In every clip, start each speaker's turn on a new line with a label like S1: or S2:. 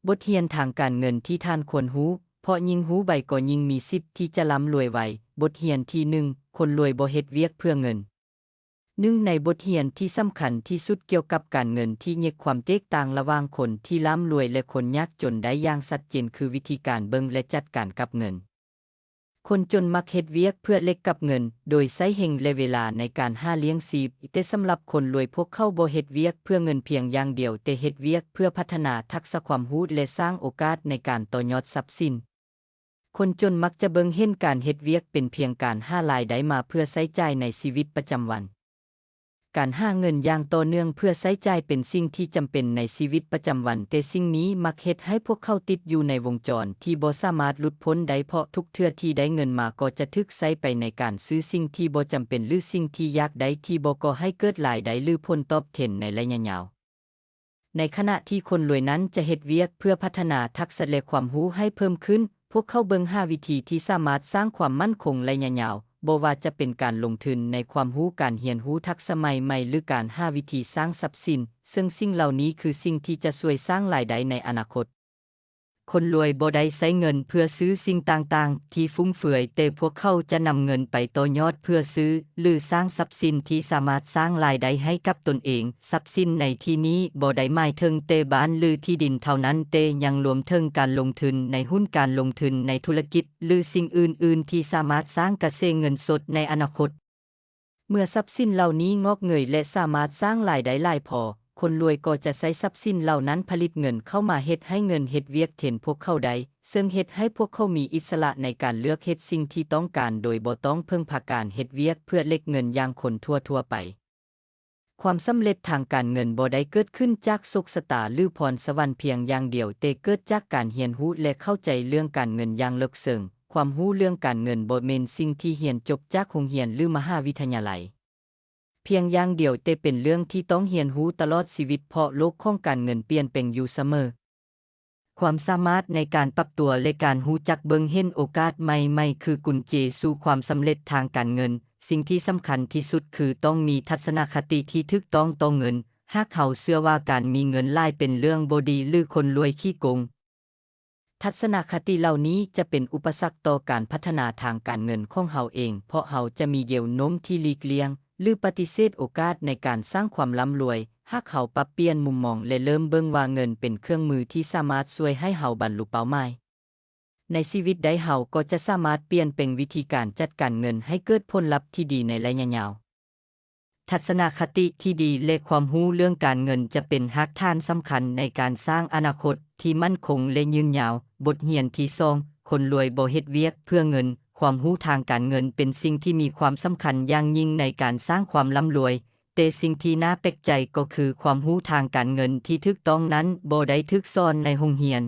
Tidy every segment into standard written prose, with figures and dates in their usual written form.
S1: บทเรียนทางการเงินที่ท่านควรรู้เพราะยิ่งรู้ใบก็ยิ่งมีสิทธิ์ที่จะร่ำรวยไวบทเรียนที่1คนรวยบ่เฮ็ดเวียกเพื่อเงินหนึ่งในบทเรียนที่สำคัญที่สุดเกี่ยวกับการเงินที่แยกความแตกต่างระหว่างคนที่ร่ำรวยและคนยากจนได้อย่างชัดเจนคือวิธีการเบิ่งและจัดการกับเงินคนจนมักเฮ็ดเวียกเพื่อเล็กกับเงินโดยใช้แห่งและเวลาในการหาเลี้ยงชีพแต่สำหรับคนรวยพวกเขาบ่เฮ็ดเวียกเพื่อเงินเพียงอย่างเดียวแต่เฮ็ดเวียกเพื่อพัฒนาทักษะความรู้และสร้างโอกาสในการต่อยอดทรัพย์สินคนจนมักจะเบิ่งเห็นการเฮ็ดเวียกเป็นเพียงการหารายได้มาเพื่อใช้จ่ายในชีวิตประจำวันการหาเงินอย่างต่อเนื่องเพื่อใช้จ่ายเป็นสิ่งที่จำเป็นในชีวิตประจำวันแต่สิ่งนี้มักเฮ็ดให้พวกเขาติดอยู่ในวงจรที่บ่สามารถหลุดพ้นได้เพราะทุกเทื่อที่ได้เงินมาก็จะถูกใช้ไปในการซื้อสิ่งที่บ่จำเป็นหรือสิ่งที่อยากได้ที่บ่ก่อให้เกิดรายได้หรือผลตอบแทนในระยะยาวในขณะที่คนรวยนั้นจะเฮ็ดเวียกเพื่อพัฒนาทักษะและความรู้ให้เพิ่มขึ้นพวกเขาเบิ่งหาวิธีที่สามารถสร้างความมั่นคงระยะยาวบ่ว่าจะเป็นการลงทุนในความรู้การเรียนรู้ทักษะใหม่ๆหรือการหาวิธีสร้างทรัพย์สินซึ่งสิ่งเหล่านี้คือสิ่งที่จะช่วยสร้างรายได้ในอนาคตคนรวยบ่ได้ใช้เงินเพื่อซื้อสิ่งต่างๆที่ฟุ่มเฟือยแต่พวกเขาจะนำเงินไปต่อยอดเพื่อซื้อหรือสร้างทรัพย์สินที่สามารถสร้างรายได้ให้กับตนเองทรัพย์สินในที่นี้บ่ได้หมายถึงแต่บ้านหรือที่ดินเท่านั้นแต่ยังรวมถึงการลงทุนในหุ้นการลงทุนในธุรกิจหรือสิ่งอื่นๆที่สามารถสร้างกระแสเงินสดในอนาคตเมื่อทรัพย์สินเหล่านี้งอกเงยและสามารถสร้างรายได้หลายพอคนรวยก็จะใช้ทรัพย์สินเหล่านั้นผลิตเงินเข้ามาเฮ็ดให้เงินเฮ็ดเวียกแทนพวกเขาได้ซึ่งเฮ็ดให้พวกเขามีอิสระในการเลือกเฮ็ดสิ่งที่ต้องการโดยบ่ต้องพึ่งพาการเฮ็ดเวียกเพื่อเล็กเงินอย่างคนทั่วๆไปความสำเร็จทางการเงินบ่ได้เกิดขึ้นจากโชคชะตาหรือพรสวรรค์เพียงอย่างเดียวแต่เกิดจากการเรียนรู้และเข้าใจเรื่องการเงินอย่างลึกซึ้งความรู้เรื่องการเงินบ่แม่นสิ่งที่เรียนจบจากโรงเรียนหรือมหาวิทยาลัยเพียงอย่างเดียวแต่เป็นเรื่องที่ต้องเรียนรู้ตลอดชีวิตเพราะโลกของการเงินเปลี่ยนแปลงอยู่เสมอความสามารถในการปรับตัวและการรู้จักเบิ่งเห็นโอกาสใหม่ๆคือกุญแจสู่ความสำเร็จทางการเงินสิ่งที่สำคัญที่สุดคือต้องมีทัศนคติที่ถูกต้องต่อเงินหากเขาเชื่อว่าการมีเงินหลายเป็นเรื่องบ่ดีหรือคนรวยขี้โกงทัศนคติเหล่านี้จะเป็นอุปสรรคต่อการพัฒนาทางการเงินของเราเองเพราะเราจะมีแนวโน้มที่หลีกเลี่ยงหรือปฏิเสธโอกาสในการสร้างความร่ำรวยหากเขาปรับเปลี่ยนมุมมองและเริ่มเบิ่งว่าเงินเป็นเครื่องมือที่สามารถช่วยให้เราบรรลุเป้าหมายในชีวิตใดเราก็จะสามารถเปลี่ยนแปลงวิธีการจัดการเงินให้เกิดผลลัพธ์ที่ดีในระยะยาวทัศนคติที่ดีและความรู้เรื่องการเงินจะเป็นรากฐานสำคัญในการสร้างอนาคตที่มั่นคงและยืนยาวบทเรียนที่2คนรวยบ่เฮ็ดเวียกเพื่อเงินความรู้ทางการเงินเป็นสิ่งที่มีความสำคัญอย่างยิ่งในการสร้างความร่ำรวยแต่สิ่งที่น่าแปลกใจก็คือความรู้ทางการเงินที่ถูกต้องนั้นบ่ได้ถูกสอนในโรงเรียน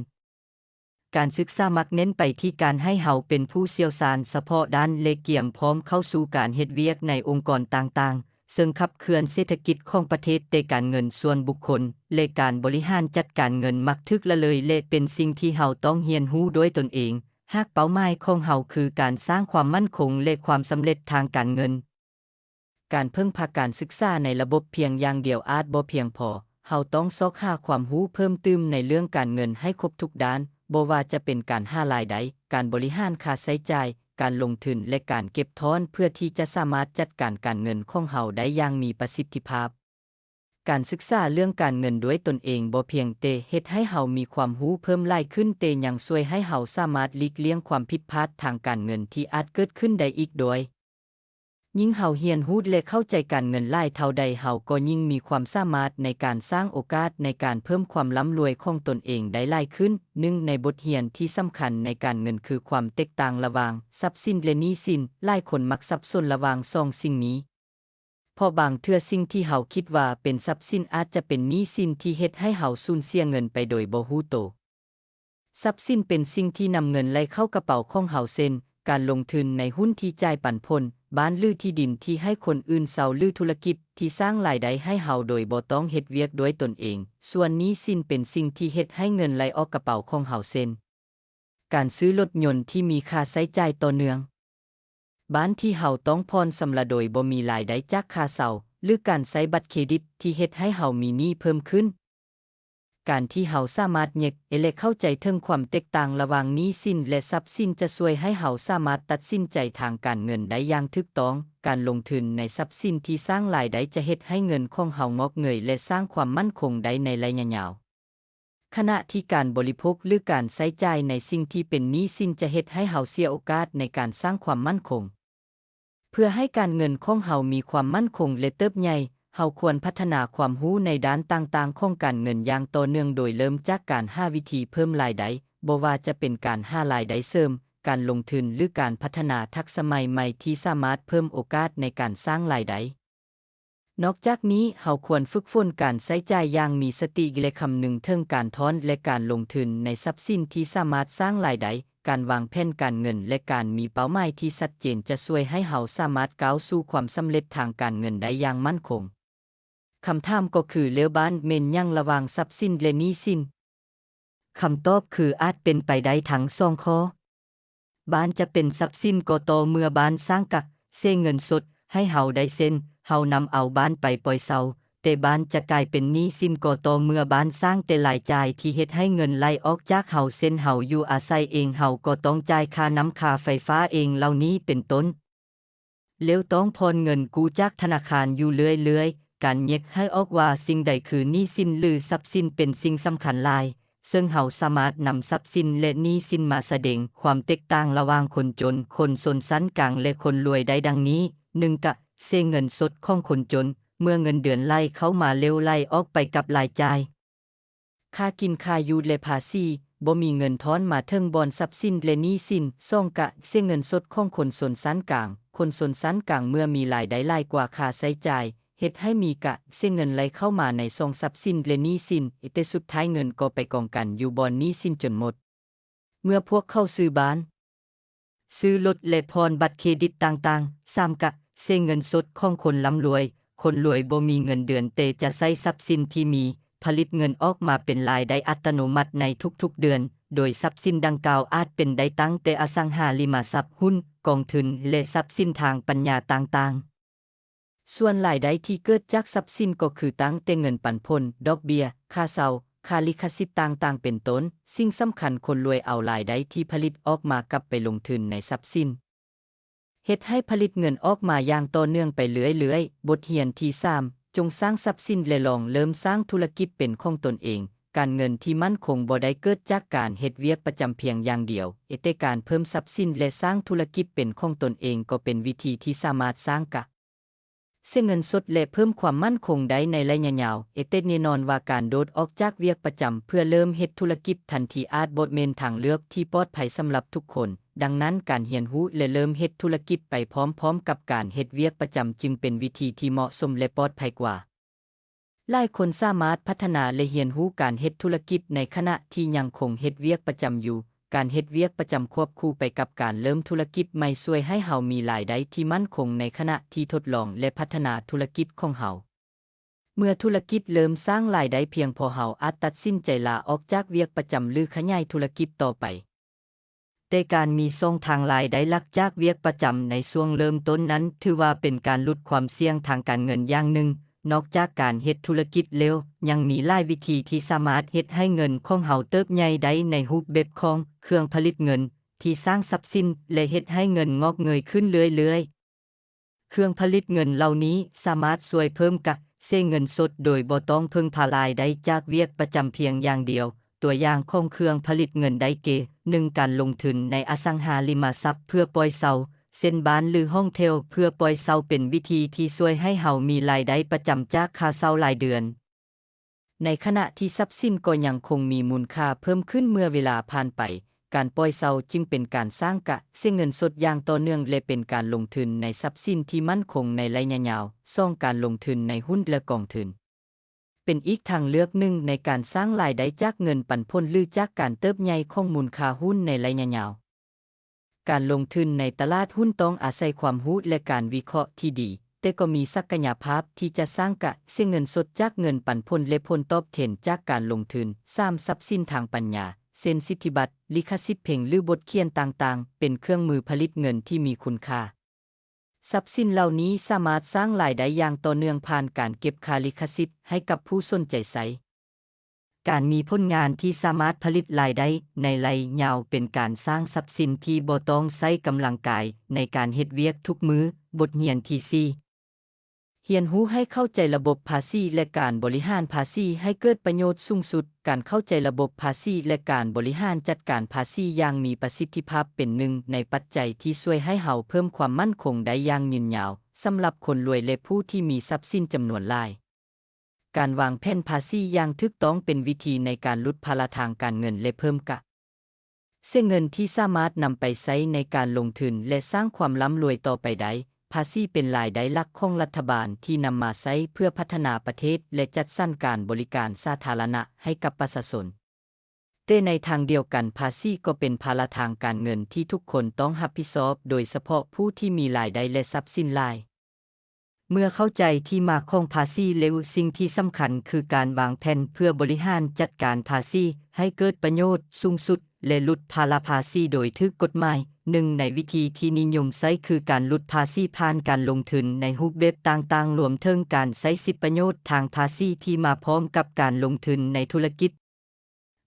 S1: การศึกษามักเน้นไปที่การให้เราเป็นผู้เชี่ยวชาญเฉพาะด้านและเกี่ยมพร้อมเข้าสู่การเฮ็ดเวียกในองค์กรต่างๆซึ่งขับเคลื่อนเศรษฐกิจของประเทศแต่การเงินส่วนบุคคลและการบริหารจัดการเงินมักถูกละเลยและเป็นสิ่งที่เราต้องเรียนรู้ด้วยตนเองหากเป้าหมายของเราคือการสร้างความมั่นคงและความสำเร็จทางการเงินการพึ่งพาการศึกษาในระบบเพียงอย่างเดียวอาจบ่เพียงพอเราต้องซอกหาความรู้เพิ่มเติมในเรื่องการเงินให้ครบทุกด้านบ่ว่าจะเป็นการหารายได้การบริหารค่าใช้จ่ายการลงทุนและการเก็บทอนเพื่อที่จะสามารถจัดการการเงินของเราได้อย่างมีประสิทธิภาพการศึกษาเรื่องการเงินด้วยตนเองบ่เพียงแต่เฮ็ดให้เรามีความรู้เพิ่มหลายขึ้นแต่ยังช่วยให้เราสามารถหลีกเลี่ยงความผิดพลาดทางการเงินที่อาจเกิดขึ้นได้อีกด้วยยิ่งเราเรียนรู้และเข้าใจการเงินหลายเท่าใดเราก็ยิ่งมีความสามารถในการสร้างโอกาสในการเพิ่มความร่ำรวยของตนเองได้หลายขึ้นหนึ่งในบทเรียนที่สำคัญในการเงินคือความแตกต่างระหว่างทรัพย์สินและหนี้สินหลายคนมักสับสนระหว่างสองสิ่งนี้เพราะบางเทื่อสิ่งที่เราคิดว่าเป็นทรัพย์สินอาจจะเป็นหนี้สินที่เฮ็ดให้เราสูญเสียเงินไปโดยบ่รู้ตัวทรัพย์สินเป็นสิ่งที่นำเงินไหลเข้ากระเป๋าของเราเช่นการลงทุนในหุ้นที่จ่ายปันผลบ้านหรือที่ดินที่ให้คนอื่นเช่าหรือธุรกิจที่สร้างรายได้ให้เราโดยบ่ต้องเฮ็ดเวียกด้วยตนเองส่วนหนี้สินเป็นสิ่งที่เฮ็ดให้เงินไหลออกกระเป๋าของเราเช่นการซื้อรถยนต์ที่มีค่าใช้จ่ายต่อเนื่องบ้านที่เราต้องผ่อนชำระโดยบ่มีรายได้จากค่าเช่าหรือการใช้บัตรเครดิตที่เฮ็ดให้เรามีหนี้เพิ่มขึ้น การที่เฮาสามารถแยกและเข้าใจถึงความแตกต่างระหว่างหนี้สินและทรัพย์สินจะช่วยให้เฮาสามารถตัดสินใจทางการเงินได้อย่างถูกต้องการลงทุนในทรัพย์สินที่สร้างรายได้จะเฮ็ดให้เงินของเฮางอกเงยและสร้างความมั่นคงได้ในระยะยาวขณะที่การบริโภคหรือการใช้จ่ายในสิ่งที่เป็นหนี้สินจะเฮ็ดให้เฮาเสียโอกาสในการสร้างความมั่นคงเพื่อให้การเงินของเฮามีความมั่นคงและเติบใหญ่เฮาควรพัฒนาความรู้ในด้านต่างๆของการเงินอย่างต่อเนื่องโดยเริ่มจากการหาวิธีเพิ่มรายได้บ่ว่าจะเป็นการหารายได้เสริมการลงทุนหรือการพัฒนาทักษะใหม่ๆที่สามารถเพิ่มโอกาสในการสร้างรายได้นอกจากนี้เฮาควรฝึกฝนการใช้จ่ายอย่างมีสติและคำนึงถึงการถอนและการลงทุนในทรัพย์สินที่สามารถสร้างรายได้การวางแผนการเงินและการมีเป้าหมายที่ชัดเจนจะช่วยให้เฮาสามารถก้าวสู่ความสำเร็จทางการเงินได้อย่างมั่นคงคำถามก็คือแล้วบ้านแม่นยังระหว่างทรัพย์สินและหนี้สินคำตอบคืออาจเป็นไปได้ทั้งสองข้อบ้านจะเป็นทรัพย์สินก็ต่อเมื่อบ้านสร้างกะเสียเงินสดให้เฮาได้เซ็นเฮานำเอาบ้านไปปล่อยเซาแต่บ้านจะกลายเป็นหนี้สินก็ต่อเมื่อบ้านสร้างแต่รายจ่ายที่เฮ็ดให้เงินไหลออกจากเฮาเส้นเฮาอยู่อาศัยเองเฮาก็ต้องจ่ายค่าน้ำค่าไฟฟ้าเองเหล่านี้เป็นต้นแล้วต้องผ่อนเงินกู้จากธนาคารอยู่เรื่อยๆการแยกให้ออกว่าสิ่งใดคือหนี้สินหรือทรัพย์สินเป็นสิ่งสำคัญหลายซึ่งเฮาสามารถนำทรัพย์สินและหนี้สินมาแสดงความแตกต่างระหว่างคนจนคนชนชั้นกลางและคนรวยได้ดังนี้1กะเสียเงินสดของคนจนเมื่อเงินเดือนไหลเข้ามาเร็วไหลออกไปกับรายจ่ายค่ากินค่าอยู่และภาษีบ่มีเงินทอนมาถึงบ่อนทรัพย์สินและหนี้สิน2กะเสียเงินสดของคนชนชั้นกลางคนชนชั้นกลางเมื่อมีรายได้หลายกว่าค่าใช้จ่ายเฮ็ดให้มีกะเสียเงินไหลเข้ามาในทรัพย์สินและหนี้สินแต่สุดท้ายเงินก็ไปกองกันอยู่บ่อนหนี้สินจนหมดเมื่อพวกเขาซื้อบ้านซื้อรถและผ่อนบัตรเครดิตต่างๆ3กะเสียเงินสดของคนร่ำรวยคนรวยบ่มีเงินเดือนแต่จะใช้ทรัพย์สินที่มีผลิตเงินออกมาเป็นรายได้อัตโนมัติในทุกๆเดือนโดยทรัพย์สินดังกล่าวอาจเป็นได้ตั้งแต่อสังหาริมทรัพย์หุ้นกองทุนและทรัพย์สินทางปัญญาต่างๆส่วนรายได้ที่เกิดจากทรัพย์สินก็คือตั้งแต่เงินปันผลดอกเบี้ยค่าเช่าค่าลิขสิทธิ์ต่างๆเป็นต้นสิ่งสำคัญคนรวยเอารายได้ที่ผลิตออกมากลับไปลงทุนในทรัพย์สินเฮ็ดให้ผลิตเงินออกมาอย่างต่อเนื่องไปเรื่อยๆบทเรียนที่3จงสร้างทรัพย์สินและลองเริ่มสร้างธุรกิจเป็นของตนเองการเงินที่มั่นคงบ่ได้เกิดจากการเฮ็ดเวียกประจำเพียงอย่างเดียวแต่การเพิ่มทรัพย์สินและสร้างธุรกิจเป็นของตนเองก็เป็นวิธีที่สามารถสร้างเสียเงินสดและเพิ่มความมั่นคงได้ในระยะยาวแต่แน่นอนว่าการโดดออกจากเวียกประจำเพื่อเริ่มเฮ็ดธุรกิจทันทีอาจบ่แม่นทางเลือกที่ปลอดภัยสำหรับทุกคนดังนั้นการเรียนรู้และเริ่มเฮ็ดธุรกิจไปพร้อมๆกับการเฮ็ดเวียกประจำจึงเป็นวิธีที่เหมาะสมและปลอดภัยกว่าหลายคนสามารถพัฒนาและเรียนรู้การเฮ็ดธุรกิจในขณะที่ยังคงเฮ็ดเวียกประจำอยู่การเฮ็ดเวียกประจำควบคู่ไปกับการเริ่มธุรกิจใหม่ช่วยให้เฮามีรายได้ที่มั่นคงในขณะที่ทดลองและพัฒนาธุรกิจของเฮาเมื่อธุรกิจเริ่มสร้างรายได้เพียงพอเฮาอาจตัดสินใจลาออกจากเวียกประจำหรือขยายธุรกิจต่อไปแต่การมีช่องทางรายได้หลักจากเวียกประจำในช่วงเริ่มต้นนั้นถือว่าเป็นการลดความเสี่ยงทางการเงินอย่างหนึ่งนอกจากการเฮ็ดธุรกิจเร็วยังมีหลายวิธีที่สามารถเฮ็ดให้เงินของเฮาเติบใหญ่ได้ในรูปแบบของเครื่องผลิตเงินที่สร้างทรัพย์สินและเฮ็ดให้เงินงอกเงยขึ้นเรื่อยๆเครื่องผลิตเงินเหล่านี้สามารถช่วยเพิ่มกะเสียเงินสดโดยบ่ต้องพึ่งพารายได้จากเวียกประจำเพียงอย่างเดียวตัวอย่างของเครื่องผลิตเงินได้แก่1การลงทุนในอสังหาริมทรัพย์เพื่อปล่อยเช่าเช่นบ้านหรือห้องเทลเพื่อปล่อยเช่าเป็นวิธีที่ช่วยให้เฮามีรายได้ประจำจากค่าเช่ารายเดือนในขณะที่ทรัพย์สินก็ยังคงมีมูลค่าเพิ่มขึ้นเมื่อเวลาผ่านไปการปล่อยเช่าจึงเป็นการสร้างกะเสียเงินสดอย่างต่อเนื่องและเป็นการลงทุนในทรัพย์สินที่มั่นคงในระยะยาวการลงทุนในหุ้นและกองทุนเป็นอีกทางเลือกหนึ่งในการสร้างรายได้จากเงินปันผลหรือจากการเติบใหญ่ของมูลค่าหุ้นในระยะยาวการลงทุนในตลาดหุ้นต้องอาศัยความรู้และการวิเคราะห์ที่ดีแต่ก็มีศักยภาพที่จะสร้างกะเสียเงินสดจากเงินปันผลและผลตอบแทนจากการลงทุนทรัพย์สินทางปัญญาเช่นสิทธิบัตรลิขสิทธิ์เพลงหรือบทเขียนต่างๆเป็นเครื่องมือผลิตเงินที่มีคุณค่าทรัพย์สินเหล่านี้สามารถสร้างรายได้อย่างต่อเนื่องผ่านการเก็บค่าลิขสิทธิ์ให้กับผู้สนใจใช้ การมีผลงานที่สามารถผลิตรายได้ในระยะยาวเป็นการสร้างทรัพย์สินที่บ่ต้องใช้กำลังกายในการเฮ็ดเวียกทุกมื้อบทเรียนที่4เรียนรู้ให้เข้าใจระบบภาษีและการบริหารภาษีให้เกิดประโยชน์สูงสุดการเข้าใจระบบภาษีและการบริหารจัดการภาษีอย่างมีประสิทธิภาพเป็นหนึ่งในปัจจัยที่ช่วยให้เราเพิ่มความมั่นคงได้อย่างยืนยาวสำหรับคนรวยและผู้ที่มีทรัพย์สินจำนวนหลายการวางแผนภาษีอย่างถูกต้องเป็นวิธีในการลดภาระทางการเงินและเพิ่มกะเงินที่สามารถนำไปใช้ในการลงทุนและสร้างความร่ำรวยต่อไปได้ภาษีเป็นรายได้หลักของรัฐบาลที่นำมาใช้เพื่อพัฒนาประเทศและจัดสรรการบริการสาธารณะให้กับประชาชนแต่ในทางเดียวกันภาษีก็เป็นภาระทางการเงินที่ทุกคนต้องรับผิดชอบโดยเฉพาะผู้ที่มีรายได้และทรัพย์สินหลายเมื่อเข้าใจที่มาของภาษีแล้วสิ่งที่สำคัญคือการวางแผนเพื่อบริหารจัดการภาษีให้เกิดประโยชน์สูงสุดและลดภาระภาษีโดยถูกกฎหมายหนึ่งในวิธีที่นิยมใช้คือการลดภาษีผ่านการลงทุนในรูปแบบต่างๆรวมถึงการใช้สิทธิประโยชน์ทางภาษีที่มาพร้อมกับการลงทุนในธุรกิจ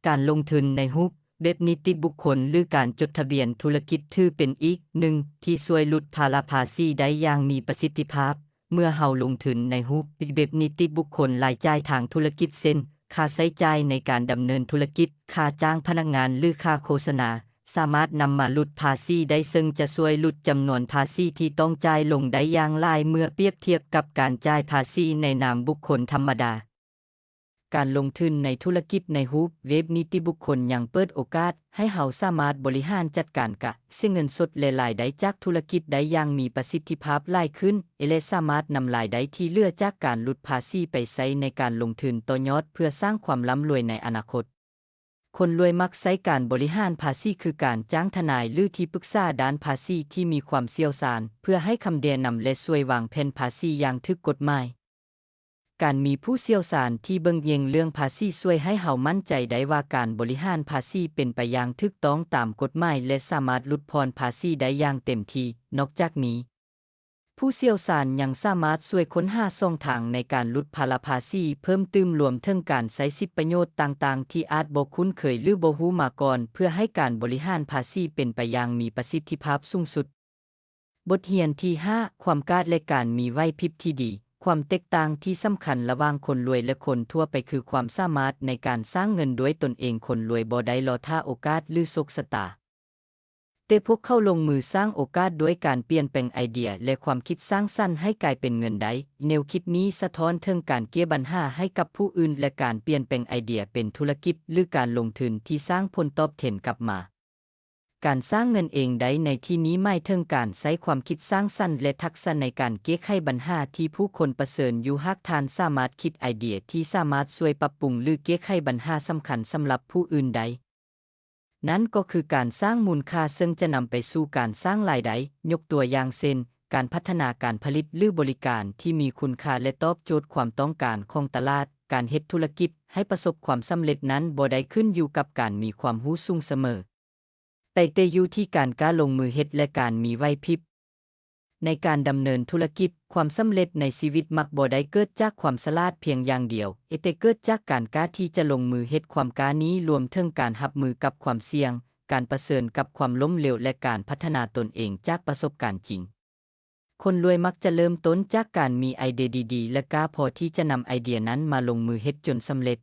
S1: การลงทุนในรูปแบบนิติบุคคลหรือการจดทะเบียนธุรกิจถือเป็นอีกหนึ่งที่ช่วยลดภาระภาษีได้อย่างมีประสิทธิภาพเมื่อเราลงทุนในรูปแบบนิติบุคคลรายจ่ายทางธุรกิจเช่นค่าใช้จ่ายในการดำเนินธุรกิจค่าจ้างพนักงานหรือค่าโฆษณาสามารถนำมาลดภาษีได้ซึ่งจะช่วยลดจำนวนภาษีที่ต้องจ่ายลงได้อย่างหลายเมื่อเปรียบเทียบกับการจ่ายภาษีในนามบุคคลธรรมดาการลงทุนในธุรกิจในรูปเว็บนิติบุคคลยังเปิดโอกาสให้เราสามารถบริหารจัดการกะเงินสดและรายได้จากธุรกิจได้อย่างมีประสิทธิภาพหลายขึ้นและสามารถนำรายได้ที่เหลือจากการลดภาษีไปใช้ในการลงทุนต่อยอดเพื่อสร้างความร่ำรวยในอนาคตคนรวยมักใช้การบริหารภาษีคือการจ้างทนายหรือที่ปรึกษาด้านภาษีที่มีความเชี่ยวชาญเพื่อให้คำแนะนำและช่วยวางแผนภาษีอย่างถูกกฎหมายการมีผู้เชี่ยวชาญที่เบิ่งแยงเรื่องภาษีช่วยให้เฮามั่นใจได้ว่าการบริหารภาษีเป็นไปอย่างถูกต้องตามกฎหมายและสามารถลดพรภาษีได้อย่างเต็มที่นอกจากนี้ผู้เชี่ยวชาญยังสามารถช่วยค้นหาช่องทางในการลดภาระภาษีเพิ่มเติมรวมถึงการใช้สิทธิประโยชน์ต่างๆที่อาจบ่คุ้นเคยหรือบ่รู้มาก่อนเพื่อให้การบริหารภาษีเป็นไปอย่างมีประสิทธิภาพสูงสุดบทเรียนที่5ความกล้าและการมีไหวพริบที่ดีความแตกต่างที่สำคัญระหว่างคนรวยและคนทั่วไปคือความสามารถในการสร้างเงินด้วยตนเองคนรวยบ่ได้รอท่าโอกาสหรือโชคชะตาแต่พวกเขาลงมือสร้างโอกาสด้วยการเปลี่ยนแปลงไอเดียและความคิดสร้างสรรค์ให้กลายเป็นเงินได้แนวคิดนี้สะท้อนถึงการแก้ปัญหาให้กับผู้อื่นและการเปลี่ยนแปลงไอเดียเป็นธุรกิจหรือการลงทุนที่สร้างผลตอบแทนกลับมาการสร้างเงินเองได้ในที่นี้หมายถึงการใช้ความคิดสร้างสรรค์และทักษะในการแก้ไขปัญหาที่ผู้คนประเสริญอยู่หากท่านสามารถคิดไอเดียที่สามารถช่วยปรับปรุงหรือแก้ไขปัญหาสำคัญสำหรับผู้อื่นได้นั่นก็คือการสร้างมูลค่าซึ่งจะนำไปสู่การสร้างรายได้ยกตัวอย่างเช่นการพัฒนาการผลิตหรือบริการที่มีคุณค่าและตอบโจทย์ความต้องการของตลาดการเฮ็ดธุรกิจให้ประสบความสำเร็จนั้นบ่ได้ขึ้นอยู่กับการมีความรู้สูงเสมอแต่อยู่ที่การกล้าลงมือเฮ็ดและการมีไหวพริบในการดำเนินธุรกิจความสำเร็จในชีวิตมักบ่ได้เกิดจากความฉลาดเพียงอย่างเดียวแต่เกิดจากการกล้าที่จะลงมือเฮ็ดความกล้านี้รวมถึงการรับมือกับความเสี่ยงการเผชิญกับความล้มเหลวและการพัฒนาตนเองจากประสบการณ์จริงคนรวยมักจะเริ่มต้นจากการมีไอเดียดีๆและกล้าพอที่จะนำไอเดียนั้นมาลงมือเฮ็ดจนสำเร็จ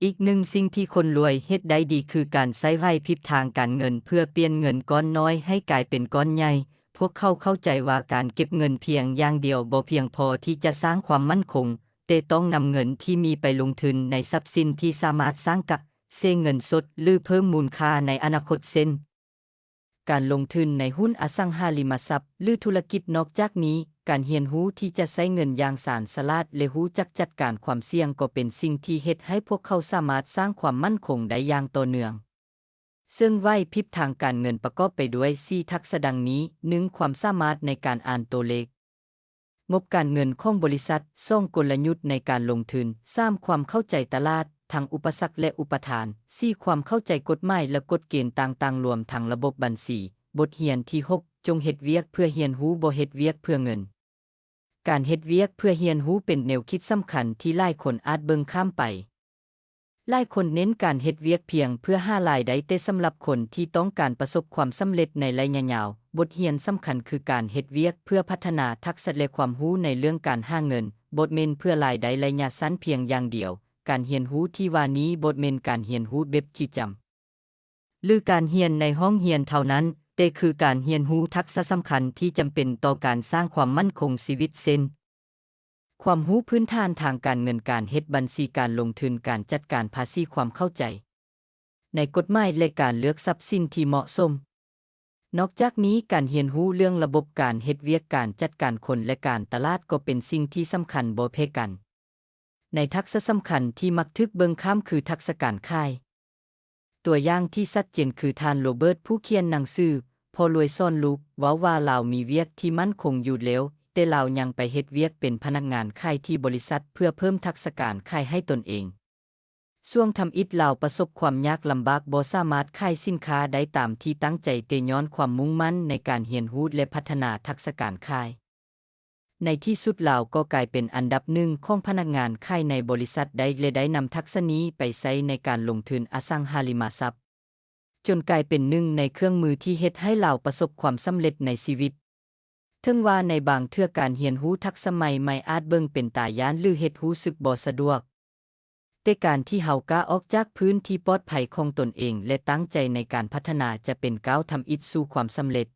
S1: อีกหนึ่งสิ่งที่คนรวยเฮ็ดได้ดีคือการใช้ไหวพริบทางการเงินเพื่อเปลี่ยนเงินก้อนน้อยให้กลายเป็นก้อนใหญ่พวกเขาเข้าใจว่าการเก็บเงินเพียงอย่างเดียวบ่เพียงพอที่จะสร้างความมั่นคงแต่ต้องนำเงินที่มีไปลงทุนในทรัพย์สินที่สามารถสร้างกะเงินสดหรือเพิ่มมูลค่าในอนาคตเช่นการลงทุนในหุ้นอสังหาริมทรัพย์หรือธุรกิจนอกจากนี้การเรียนรู้ที่จะใช้เงินอย่างชาญฉลาดและรู้จักจัดการความเสี่ยงก็เป็นสิ่งที่เฮ็ดให้พวกเขาสามารถสร้างความมั่นคงได้อย่างต่อเนื่องซึ่งไหวพริบทางการเงินประกอบไปด้วย4ทักษะดังนี้ 1. ความสามารถในการอ่านตัวเลขงบการเงินของบริษัท 2. กลยุทธ์ในการลงทุน 3. ความเข้าใจตลาดทั้งอุปสรรคและอุปทาน 4. ความเข้าใจกฎหมายและกฎเกณฑ์ต่างๆรวมทั้งระบบบัญชีบทเรียนที่ 6 จงเฮ็ดเวียกเพื่อเรียนรู้บ่เฮ็ดเวียกเพื่อเงินการเฮ็ดเวียกเพื่อเรียนรู้เป็นแนวคิดสำคัญที่หลายคนอาจเบิ่งข้ามไป หลายคนเน้นการเฮ็ดเวียกเพียงเพื่อหารายได้แต่สำหรับคนที่ต้องการประสบความสำเร็จในระยะยาวบทเรียนสำคัญคือการเฮ็ดเวียกเพื่อพัฒนาทักษะและความรู้ในเรื่องการหาเงินบ่แม่นเพื่อรายได้ระยะสั้นเพียงอย่างเดียวการเรียนรู้ที่ว่านี้บ่แม่นการเรียนรู้แบบจี้จำหรือการเรียนในห้องเรียนเท่านั้นแต่คือการเรียนรู้ทักษะสำคัญที่จำเป็นต่อการสร้างความมั่นคงชีวิตเช่นความรู้พื้นฐานทางการเงินการเฮ็ดบัญชีการลงทุนการจัดการภาษีความเข้าใจในกฎหมายและการเลือกทรัพย์สินที่เหมาะสมนอกจากนี้การเรียนรู้เรื่องระบบการเฮ็ดเวียกการจัดการคนและการตลาดก็เป็นสิ่งที่สำคัญบ่แพ้กันในทักษะสำคัญที่มักทึกเบิ่งข้ามคือทักษะการขายตัวอย่างที่ชัดเจนคือท่านโรเบิร์ตผู้เขียนหนังสือพอรวยซ่อนลูกเว้าว่าลาวมีเวียกที่มั่นคงอยู่แล้วแต่ลาวยังไปเฮ็ดเวียกเป็นพนักงานขายที่บริษัทเพื่อเพิ่มทักษะการขายให้ตนเองช่วงทำอิฐลาวประสบความยากลำบากบ่สามารถขายสินค้าได้ตามที่ตั้งใจแต่ย้อนความมุ่งมั่นในการเรียนรู้และพัฒนาทักษะการขายในที่สุดลาวก็กลายเป็นอันดับหนึ่งของพนักงานขายในบริษัทได้และได้นำทักษะนี้ไปใช้ในการลงทุนอสังหาริมทรัพย์จนกลายเป็นหนึ่งในเครื่องมือที่เฮ็ดให้ลาวประสบความสำเร็จในชีวิตถึงว่าในบางเทื่อการเรียนรู้ทักษะใหม่ๆอาจเบิ่งเป็นตาย้านหรือเฮ็ดรู้สึกบ่สะดวกแต่การที่เฮากล้าออกจากพื้นที่ปลอดภัยของตนเองและตั้งใจในการพัฒนาจะเป็นก้าวทำอิฐสู่ความสำเร็จ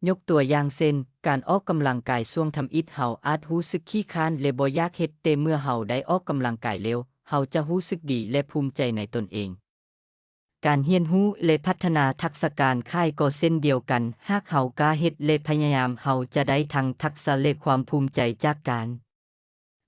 S1: ยกตัวอย่างเช่นการออกกำลังกายช่วงทำอิฐเฮาอาจรู้สึกขี้คร้านและบ่อยากเฮ็ดแต่เมื่อเฮาได้ออกกำลังกายเร็วเฮาจะรู้สึกดีและภูมิใจในตนเองการเรียนรู้และพัฒนาทักษะการขายก็เช่นเดียวกันหากเฮากล้าเฮ็ดและพยายามเฮาจะได้ทั้งทักษะและความภูมิใจจากการ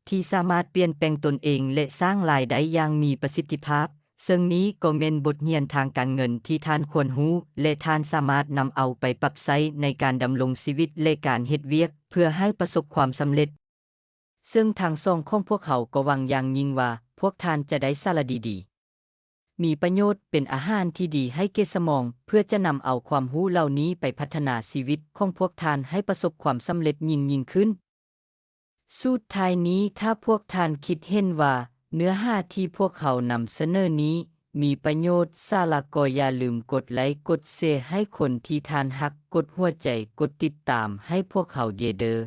S1: ที่สามารถเปลี่ยนแปลงตนเองและสร้างรายได้อย่างมีประสิทธิภาพซึ่งนี้ก็เป็นบทเรียนทางการเงินที่ท่านควรรู้และท่านสามารถนำเอาไปปรับใช้ในการดำรงชีวิตและการเฮ็ดเวียกเพื่อให้ประสบความสำเร็จซึ่งทางสองของพวกเขาก็หวังอย่างยิ่งว่าพวกท่านจะได้สาระดีๆมีประโยชน์เป็นอาหารที่ดีให้แก่สมองเพื่อจะนำเอาความรู้เหล่านี้ไปพัฒนาชีวิตของพวกท่านให้ประสบความสำเร็จยิ่งขึ้นสุดท้ายนี้ถ้าพวกท่านคิดเห็นว่าเนื้อหาที่พวกเขานำเสนอนี้มีประโยชน์สาระก็อย่าลืมกดไลค์กดแชร์ให้คนที่ท่านฮักกดหัวใจกดติดตามให้พวกเขาเด้อ